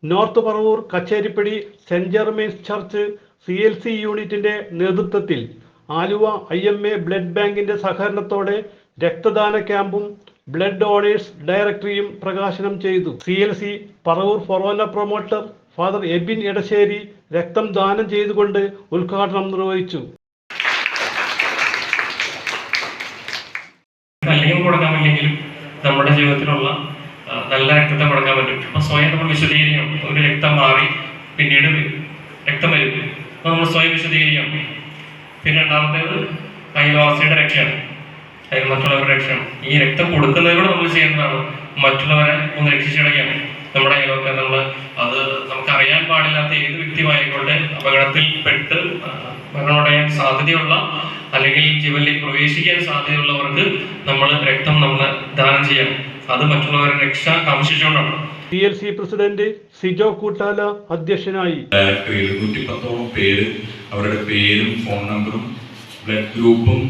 North Paravur Kacheripady Saint Germain's church CLC യൂണിറ്റിന്റെ നേതൃത്വത്തിൽ Aluva IMA blood ബാങ്കിന്റെ സഹകരണത്തോടെ രക്തദാന ക്യാമ്പും ബ്ലഡ് ഡോണേഴ്സ് ഡയറക്ടറിയും പ്രകാശനം ചെയ്തു. CLC പറവൂർ ഫൊറോന പ്രൊമോട്ടർ ഫാദർ എബിൻ എടശ്ശേരി രക്തം ദാനം ചെയ്തുകൊണ്ട് ഉദ്ഘാടനം നിർവഹിച്ചു. നമ്മുടെ ജീവിതത്തിലുള്ള നല്ല രക്തത്തെ കൊടുക്കാൻ പറ്റും. അപ്പൊ സ്വയം നമ്മൾ വിശദീകരിക്കണം. ഒരു രക്തം മാറി പിന്നീട് രക്തം വരും. അപ്പൊ നമ്മൾ സ്വയം വിശദീകരിക്കണം. പിന്നെ രണ്ടാമത്തേത് അയൽവാസിയുടെ രക്ഷയാണ്, മറ്റുള്ളവരുടെ രക്ഷയാണ്. ഈ രക്തം കൊടുക്കുന്നതിലൂടെ നമ്മൾ ചെയ്യുന്നതാണ് മറ്റുള്ളവരെ ഒന്ന് രക്ഷിച്ചടയ്ക്കാൻ. നമ്മുടെ അയൽവക്കം അത് നമുക്ക് അറിയാൻ പാടില്ലാത്ത ഏത് വ്യക്തിയുമായിക്കോട്ടെ അപകടത്തിൽ പെട്ട് മരണമടയാൻ സാധ്യതയുള്ള അല്ലെങ്കിൽ ജീവനിലേക്ക് പ്രവേശിക്കാൻ സാധ്യതയുള്ളവർക്ക് നമ്മൾ രക്തം ദാനം ചെയ്യാം. അത് മറ്റുള്ളവരുടെ രക്ഷ കാംക്ഷിച്ചുകൊണ്ടാണ്. CLC പ്രസിഡന്റ് സിജോ കൂട്ടാല അധ്യക്ഷനായി. 210ഓളം പേര് അവരുടെ പേരും ഫോൺ നമ്പറും ബ്ലഡ് ഗ്രൂപ്പും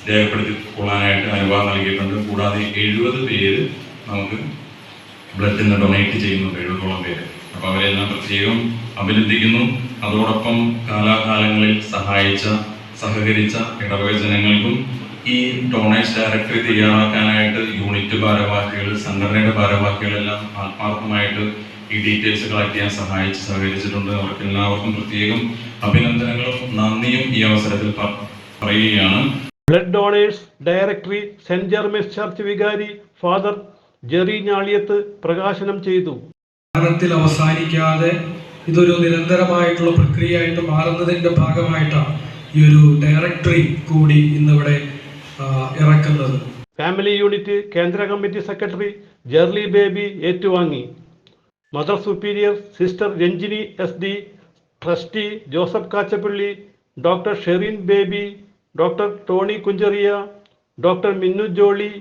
രേഖപ്പെടുത്തിക്കൊള്ളാനായിട്ട് അനുവാദം നൽകിയിട്ടുണ്ട്. കൂടാതെ 70 പേര് നമുക്ക് ബ്ലഡ് ഇന്ന് ഡൊണേറ്റ് ചെയ്യുന്നുണ്ട്, 70ഓളം പേര്. അപ്പോൾ അവരെല്ലാം പ്രത്യേകം അഭിനന്ദിക്കുന്നു. അതോടൊപ്പം കാലാകാലങ്ങളിൽ സഹകരിച്ച ഇടവക ജനങ്ങൾക്കും ഈ ഡൊണേഴ്സ് ഡയറക്ടറി തയ്യാറാക്കാനായിട്ട് യൂണിറ്റ് ഭാരവാഹികൾ, സംഘടനയുടെ ഭാരവാഹികളെല്ലാം ആത്മാർത്ഥമായിട്ട് ഈ ഡീറ്റെയിൽസ് കളക്ട് ചെയ്യാൻ സഹകരിച്ചിട്ടുണ്ട്. അവർക്ക് എല്ലാവർക്കും പ്രത്യേകം അഭിനന്ദനങ്ങളും നന്ദിയും ഈ അവസരത്തിൽ പറയുകയാണ്. Blood donors directory Saint Germain's church വികാരി ഫാദർ ജെറി ഞാളിയത്ത് പ്രകാശനം ചെയ്തു. ത്തിൽ അവസാനിക്കാതെ ഇതൊരു നിരന്തരമായിട്ടുള്ള പ്രക്രിയയായിട്ട് മാറുന്നതിന്റെ ഭാഗമായിട്ടാണ് ഈ ഒരു ഡയറക്ടറി കൂടി ഇന്നിവിടെ ഇറക്കുന്നത്. ഫാമിലി യൂണിറ്റ് കേന്ദ്ര കമ്മിറ്റി സെക്രട്ടറി ജെർലി ബേബി ഏറ്റുവാങ്ങി. Mother superior sister Ranjini SD, trustee Joseph Kachappilly, doctor Sherin Baby, doctor Tony Kunjaria, doctor Minnu Jolly,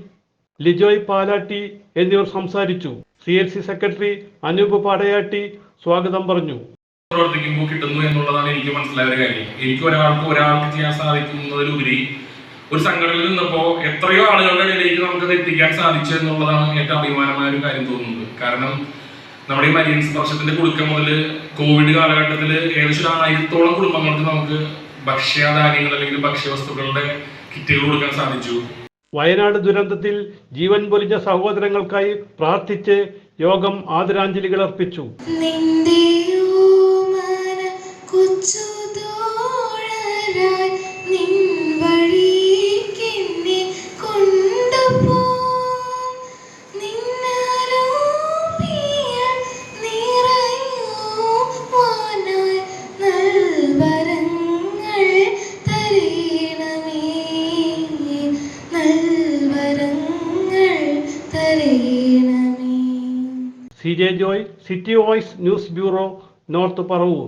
Lijoy Palatty എന്നിവർ സംസാരിച്ചു. CLC സെക്രട്ടറി അനൂപ് പാടയാട്ടി സ്വാഗതം പറഞ്ഞു. പ്രവർത്തിക്കുമ്പോൾ കിട്ടുന്നു എന്നുള്ളതാണ് എനിക്ക് മനസ്സിലായ കാര്യം. എനിക്ക് ഒരാൾക്ക് ചെയ്യാൻ സാധിക്കുന്നതിലുപരി ഒരു സംഘടനയിൽ നിന്നപ്പോൾ എത്രയോ ആളുകളുടെ ഇടയിലേക്ക് നമുക്കത് എത്തിക്കാൻ സാധിച്ചു എന്നുള്ളതാണ് ഏറ്റവും അഭിമാനമായ ഒരു കാര്യം തോന്നുന്നത്. കാരണം നമ്മുടെ ഈ മരിയൻ സ്പർശത്തിന്റെ കുടുക്കം മുതൽ കോവിഡ് കാലഘട്ടത്തിൽ ഏകദേശം 1000ഓളം കുടുംബങ്ങൾക്ക് നമുക്ക് ഭക്ഷ്യധാന്യങ്ങൾ അല്ലെങ്കിൽ ഭക്ഷ്യവസ്തുക്കളുടെ കിറ്റുകൾ കൊടുക്കാൻ സാധിച്ചു. വയനാട് ദുരന്തത്തിൽ ജീവൻ പൊലിഞ്ഞ സഹോദരങ്ങൾക്കായി പ്രാർത്ഥിച്ച് യോഗം ആദരാഞ്ജലികൾ അർപ്പിച്ചു. CJ Joy, city voice news bureau, north Paravur.